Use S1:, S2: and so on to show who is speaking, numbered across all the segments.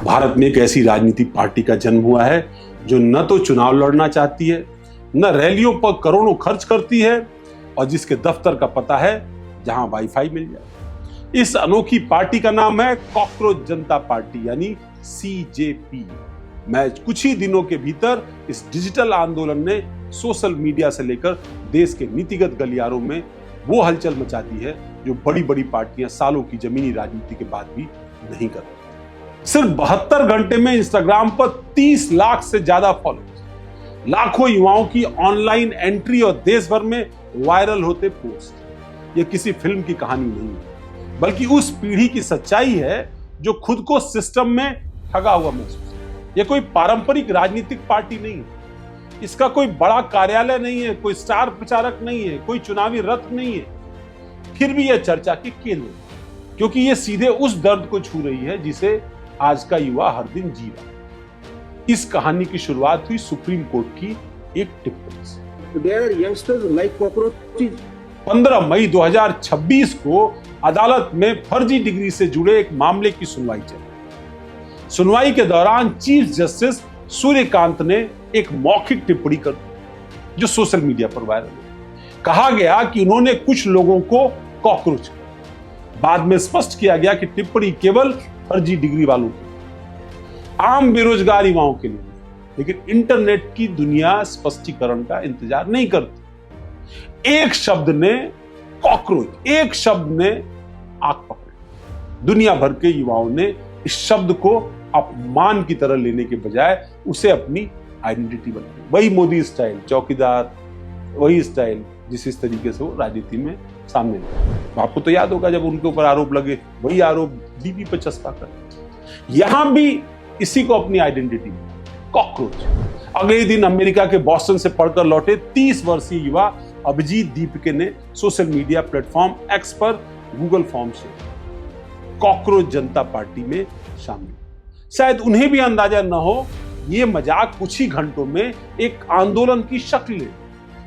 S1: भारत में एक ऐसी राजनीतिक पार्टी का जन्म हुआ है जो न तो चुनाव लड़ना चाहती है, न रैलियों पर करोड़ों खर्च करती है और जिसके दफ्तर का पता है जहां वाईफाई मिल जाए। इस अनोखी पार्टी का नाम है कॉकरोच जनता पार्टी यानी सीजेपी। मैं कुछ ही दिनों के भीतर इस डिजिटल आंदोलन ने सोशल मीडिया से लेकर देश के नीतिगत गलियारों में वो हलचल मचा दी है जो बड़ी बड़ी पार्टियां सालों की जमीनी राजनीति के बाद भी नहीं कर रही। सिर्फ 72 घंटे में इंस्टाग्राम पर 30 लाख से ज्यादा फॉलोअर्स, लाखों युवाओं की ऑनलाइन एंट्री और देश भर में वायरल होते पोस्ट। ये किसी फिल्म की कहानी नहीं है, बल्कि उस पीढ़ी की सच्चाई है जो खुद को सिस्टम में ठगा हुआ महसूस। ये कोई पारंपरिक राजनीतिक पार्टी नहीं है, इसका कोई बड़ा कार्यालय नहीं है, कोई स्टार प्रचारक नहीं है, कोई चुनावी रथ नहीं है, फिर भी यह चर्चा के केंद्र है, क्योंकि यह सीधे उस दर्द को छू रही है जिसे आज का युवा हर दिन जी रहा है। इस कहानी की शुरुआत हुई सुप्रीम कोर्ट की एक टिप्पणी से। 15 मई 2026 को अदालत में फर्जी डिग्री से जुड़े एक मामले की सुनवाई चली। सुनवाई के दौरान चीफ जस्टिस सूर्यकांत ने एक मौखिक टिप्पणी कर दी जो सोशल मीडिया पर वायरल हुई। कहा गया कि उन्होंने कुछ लोगों को कॉकरोच किया। बाद में स्पष्ट किया गया कि टिप्पणी केवल फर्जी डिग्री वालों की, आम बेरोजगार युवाओं के लिए, लेकिन इंटरनेट की दुनिया स्पष्टीकरण का इंतजार नहीं करती। एक शब्द ने कॉकरोच, एक शब्द ने आग पकड़ी। दुनिया भर के युवाओं ने इस शब्द को अपमान की तरह लेने के बजाय उसे अपनी आइडेंटिटी बनाई। वही मोदी स्टाइल, चौकीदार, वही स्टाइल जिस तरीके से वो राजनीति में सामने लगे। आपको तो याद होगा जब उनके ऊपर आरोप लगे, वही आरोप बीबी पर चस्पा कर। यहां भी इसी को अपनी आइडेंटिटी कॉकरोच। अगले दिन अमेरिका के बॉस्टन से पढ़कर लौटे 30 वर्षीय युवा अभिजीत दीपके ने सोशल मीडिया प्लेटफॉर्म एक्स पर गूगल फॉर्म से कॉकरोच जनता पार्टी में शामिल। शायद उन्हें भी अंदाजा न हो ये मजाक कुछ ही घंटों में एक आंदोलन की शक्ल ले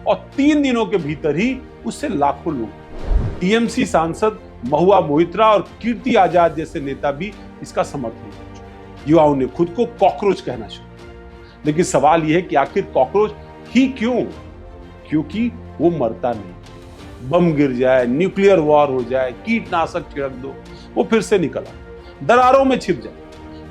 S1: और 3 दिनों के भीतर ही उससे लाखों लोग, टीएमसी सांसद महुआ मोइत्रा और कीर्ति आजाद जैसे नेता भी इसका समर्थन किया। युवाओं ने खुद को कॉकरोच कहना शुरू किया। लेकिन सवाल यह है कि आखिर कॉकरोच ही क्यों? क्योंकि वो मरता नहीं। बम गिर जाए, न्यूक्लियर वॉर हो जाए, कीटनाशक छिड़क दो, वो फिर से निकल आए, दरारों में छिप जाए,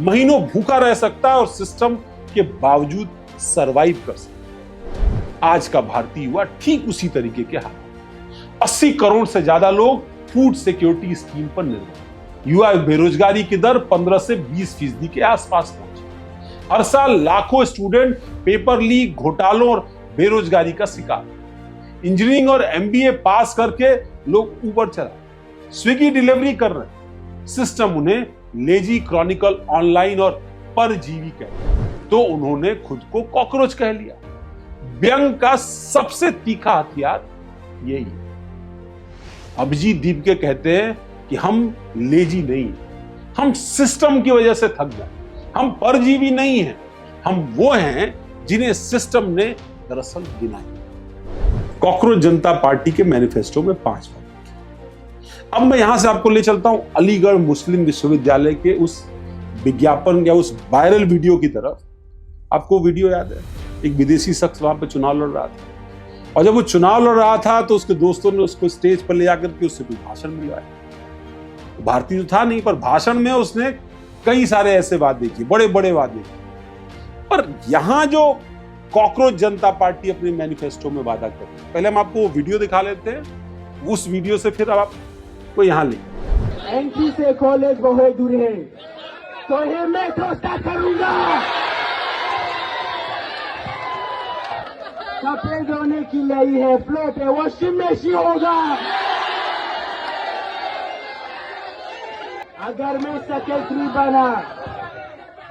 S1: महीनों भूखा रह सकता है और सिस्टम के बावजूद सरवाइव कर सकता। आज का भारतीय युवा ठीक उसी तरीके के हाल। 80 करोड़ से ज्यादा लोग फूड सिक्योरिटी स्कीम पर निर्भर। युवा बेरोजगारी की दर 15 से 20% के आसपास पहुंची। हर साल लाखों स्टूडेंट पेपर लीक, घोटालों और बेरोजगारी का शिकार। इंजीनियरिंग और एमबीए पास करके लोग ऊबर चला, स्विगी डिलीवरी कर रहे। सिस्टम उन्हें लेजी, क्रॉनिकल, ऑनलाइन और परजीवी कहते हैं, तो उन्होंने खुद को कॉकरोच कह लिया। व्यंग का सबसे तीखा हथियार यही है। अभिजीत दीपके कहते हैं कि हम लेजी नहीं, हम सिस्टम की वजह से थक गए। हम परजीवी नहीं हैं, हम वो हैं जिन्हें सिस्टम ने दरअसल गिनाया। कॉकरोच जनता पार्टी के मैनिफेस्टो में 5 बात। अब मैं यहां से आपको ले चलता हूं अलीगढ़ मुस्लिम विश्वविद्यालय के उस विज्ञापन या उस वायरल वीडियो की तरफ। आपको वीडियो याद है? एक विदेशी शख्स वहां पे चुनाव लड़ रहा था और जब वो चुनाव लड़ रहा था तो उसके दोस्तों ने उसको स्टेज पर ले जाकर के उससे कोई भाषण मिलवाया। भारतीय तो था नहीं, पर भाषण में उसने कई सारे ऐसे वादे किए, बड़े बड़े वादे किए। पर यहां जो कॉकरोच जनता पार्टी अपने मैनिफेस्टो में वादा करती है, पहले हम आपको वो वीडियो दिखा लेते हैं। उस वीडियो से फिर आपको यहां ले
S2: एंट्री से कॉलेज बहुत दूर है, तो ये मैं ठोसा करूंगा। सफेद होने की लई है, प्लॉट है, वॉशिंग मशीन होगा। अगर मैं सेक्रेटरी बना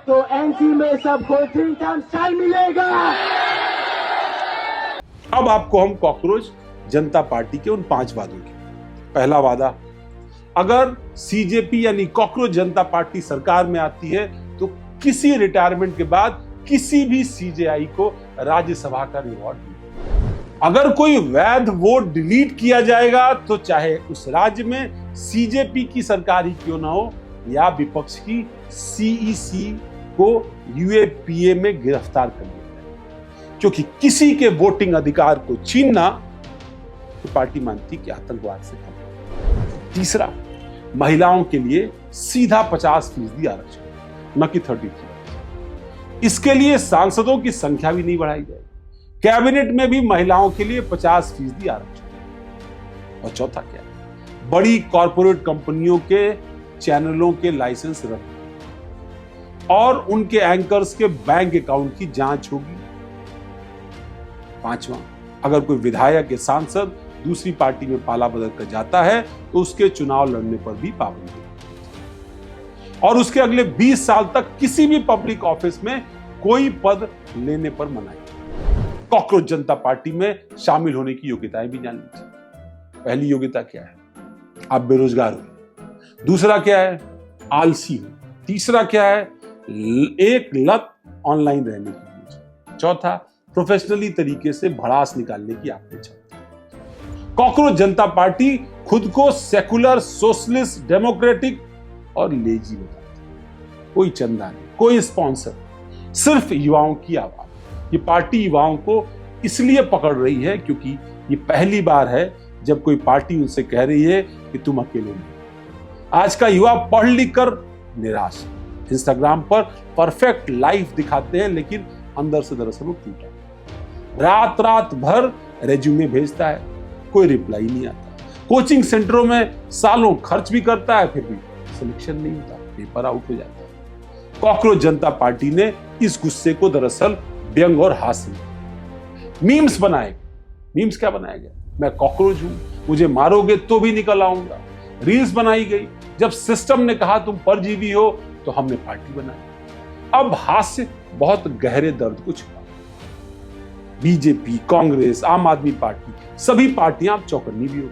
S2: तो एनसी में सबको 3 टाइम साल मिलेगा।
S1: अब आपको हम कॉकरोच जनता पार्टी के उन 5 वादों की। पहला वादा, अगर सीजेपी यानी कॉकरोच जनता पार्टी सरकार में आती है तो किसी रिटायरमेंट के बाद किसी भी सीजेआई को राज्यसभा का रिवॉर्ड मिलेगा। अगर कोई वैध वोट डिलीट किया जाएगा तो चाहे उस राज्य में सीजेपी की सरकार ही क्यों ना हो या विपक्ष की सीईसी को यूएपीए में गिरफ्तार कर लिया गया, क्योंकि किसी के वोटिंग अधिकार को छीनना तो पार्टी मानती कि आतंकवाद से कम। तीसरा, महिलाओं के लिए सीधा 50% आरक्षण, न कि 33%। इसके लिए सांसदों की संख्या भी नहीं बढ़ाई जाएगी, कैबिनेट में भी महिलाओं के लिए 50% आरक्षण। और चौथा क्या है, बड़ी कॉरपोरेट कंपनियों के चैनलों के लाइसेंस रद्द और उनके एंकर्स के बैंक अकाउंट की जांच होगी। पांचवा, अगर कोई विधायक या सांसद दूसरी पार्टी में पाला बदल कर जाता है तो उसके चुनाव लड़ने पर भी पाबंदी और उसके अगले 20 साल तक किसी भी पब्लिक ऑफिस में कोई पद लेने पर मनाही। कॉकरोच जनता पार्टी में शामिल होने की योग्यताएं भी जान लीजिए। पहली योग्यता क्या है, आप बेरोजगार हो। दूसरा क्या है, आलसी हो। तीसरा क्या है, एक लत ऑनलाइन रहने की। चौथा, प्रोफेशनली तरीके से भड़ास निकालने की आपकी क्षमता। कॉकरोच जनता पार्टी खुद को सेकुलर, सोशलिस्ट, डेमोक्रेटिक और लेजी बताती है। कोई चंदा नहीं, कोई स्पॉन्सर, सिर्फ युवाओं की आवाज। ये पार्टी युवाओं को इसलिए पकड़ रही है क्योंकि ये पहली बार है जब कोई पार्टी उनसे कह रही है कि तुम अकेले नहीं। आज का युवा पढ़ लिख कर निराश है। इंस्टाग्राम पर परफेक्ट लाइफ दिखाते हैं, लेकिन अंदर से दरअसल वो टूटा। रात रात भर रेज्यूमे भेजता है, कोई रिप्लाई नहीं आता। कोचिंग सेंटरों में सालों खर्च भी करता है, फिर भी सिलेक्शन नहीं होता, पेपर आउट हो जाता है। कॉकरोच जनता पार्टी ने इस गुस्से को दरअसल व्यंग और हास्य मीम्स बनाए। मीम्स क्या बनाया गया, मैं कॉकरोच हूं, मुझे मारोगे तो भी निकल आऊंगा। रील्स बनाई गई, जब सिस्टम ने कहा तुम परजीवी हो तो हमने पार्टी बनाई। अब हास्य बहुत गहरे दर्द को छुपा। बीजेपी, कांग्रेस, आम आदमी पार्टी, सभी पार्टियां अब चौकन्नी भी हो।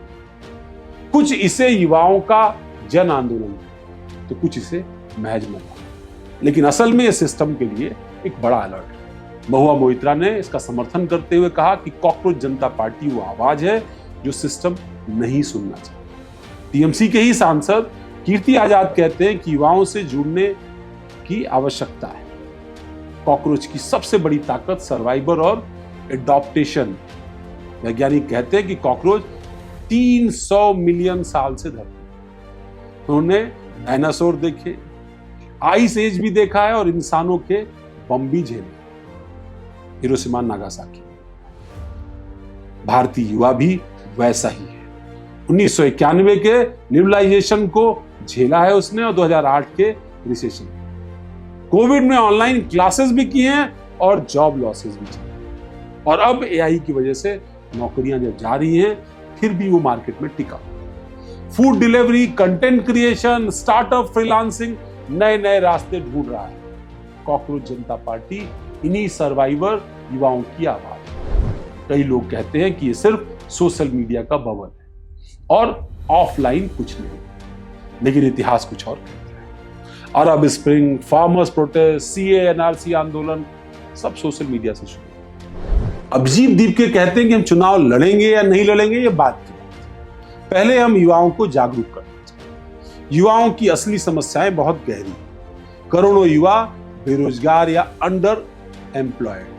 S1: कुछ इसे युवाओं का जन आंदोलन, तो कुछ इसे महज मजाक। लेकिन असल में इस सिस्टम के लिए एक बड़ा अलर्ट है। महुआ मोइत्रा ने इसका समर्थन करते हुए कहा कि कॉकरोच जनता पार्टी वो आवाज है जो सिस्टम नहीं सुनना चाहता। टीएमसी के ही सांसद कीर्ति आजाद कहते हैं कि युवाओं से जुड़ने की आवश्यकता है। कॉकरोच की सबसे बड़ी ताकत सर्वाइवर और एडॉप्टेशन। वैज्ञानिक कहते हैं कि कॉकरोच 300 मिलियन साल से धरती। उन्होंने डायनासोर देखे, आइस एज भी देखा है और इंसानों के बम भी झेले। Hiroshima Nagasaki. भारतीय युवा भी वैसा ही है। 1991 के लिबरलाइजेशन को झेला है उसने और 2008 के रिसेशन। कोविड में ऑनलाइन क्लासेस भी की हैं और जॉब लॉसेस भी झेले। और अब एआई की वजह से नौकरियां जब जा रही हैं, फिर भी वो मार्केट में टिका। Food delivery, content creation, startup, freelancing, नए नए रास्ते ढूंढ रहा है। कॉकरोच जनता पार्टी इन्हीं सर्वाइवर युवाओं की आवाज। कई लोग कहते हैं कि ये सिर्फ सोशल मीडिया का बबल है और ऑफलाइन कुछ नहीं, लेकिन इतिहास कुछ और कहता है। Arab spring, farmers protest, CAA, NRC आंदोलन सब सोशल मीडिया से शुरू। अभिजीत दीपके कहते हैं कि हम चुनाव लड़ेंगे या नहीं लड़ेंगे, ये बात की बात है। पहले हम युवाओं को जागरूक करना चाहिए। युवाओं की असली समस्याएं बहुत गहरी हैं। करोड़ों युवा बेरोजगार या अंडर एम्प्लॉयड।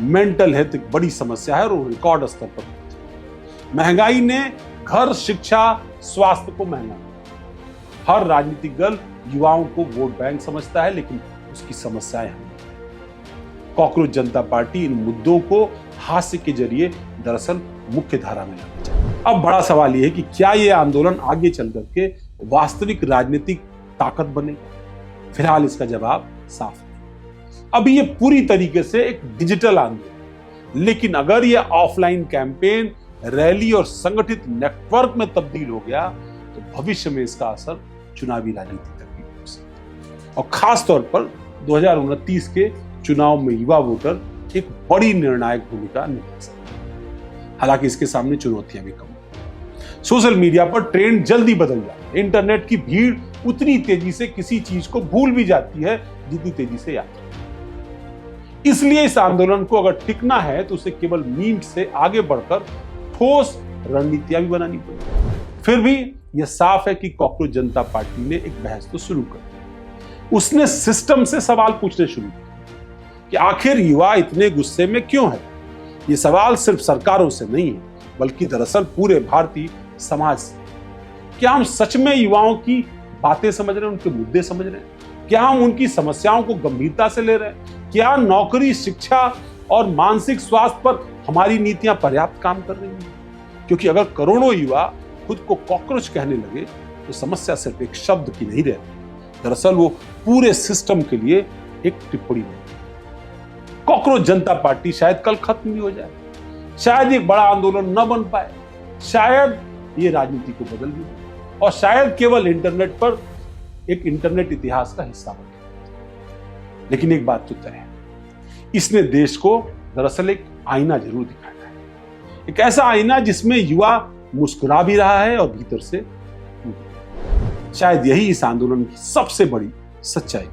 S1: मेंटल हेल्थ एक बड़ी समस्या है और रिकॉर्ड स्तर पर। महंगाई ने घर, शिक्षा, स्वास्थ्य को महंगा किया। हर राजनीतिक दल युवाओं को वोट बैंक समझता है, लेकिन उसकी समस्याएं हैं। कॉकरोच जनता पार्टी इन मुद्दों को हास्य के जरिए दरअसल मुख्य धारा में लाना चाहती है। अब बड़ा सवाल यह है कि क्या यह आंदोलन आगे चल करके वास्तविक राजनीतिक ताकत बनेगा? फिलहाल इसका जवाब साफ नहीं। अब ये पूरी तरीके से एक डिजिटल आंदोलन, लेकिन अगर यह ऑफलाइन कैंपेन, रैली और संगठित नेटवर्क में तब्दील हो गया तो भविष्य में इसका असर चुनावी राजनीति तक भी हो सकता है। और खास तौर पर 2029 के चुनाव में युवा वोटर एक बड़ी निर्णायक भूमिका निभा सकते हैं। हालांकि इसके सामने चुनौतियां भी कम हैं। सोशल मीडिया पर ट्रेंड जल्दी बदल जाता है। इंटरनेट की भीड़ उतनी तेजी से किसी चीज को भूल भी जाती है जितनी तेजी से याद करती है। इसलिए इस आंदोलन को अगर टिकना है तो उसे केवल मीम से आगे बढ़कर ठोस रणनीतियां भी बनानी पड़ेगी। फिर भी यह साफ है कि कॉकरोच जनता पार्टी ने एक बहस तो शुरू कर दी। उसने सिस्टम से सवाल पूछने शुरू किए कि आखिर युवा इतने गुस्से में क्यों है। ये सवाल सिर्फ सरकारों से नहीं है, बल्कि दरअसल पूरे भारतीय समाज से। क्या हम सच में युवाओं की बातें समझ रहे हैं, उनके मुद्दे समझ रहे हैं? क्या हम उनकी समस्याओं को गंभीरता से ले रहे हैं? क्या नौकरी, शिक्षा और मानसिक स्वास्थ्य पर हमारी नीतियां पर्याप्त काम कर रही हैं? क्योंकि अगर करोड़ों युवा खुद को कॉकरोच कहने लगे तो समस्या सिर्फ एक शब्द की नहीं रहती, दरअसल वो पूरे सिस्टम के लिए एक टिप्पणी है। कॉकरोच जनता पार्टी शायद कल खत्म भी हो जाए, शायद एक बड़ा आंदोलन न बन पाए, शायद ये राजनीति को बदल भी दे, और शायद केवल इंटरनेट पर एक इंटरनेट इतिहास का हिस्सा बन जाए। लेकिन एक बात तो तय है, इसने देश को दरअसल एक आईना जरूर दिखाया है, एक ऐसा आईना जिसमें युवा मुस्कुरा भी रहा है और भीतर से शायद यही इस आंदोलन की सबसे बड़ी सच्चाई।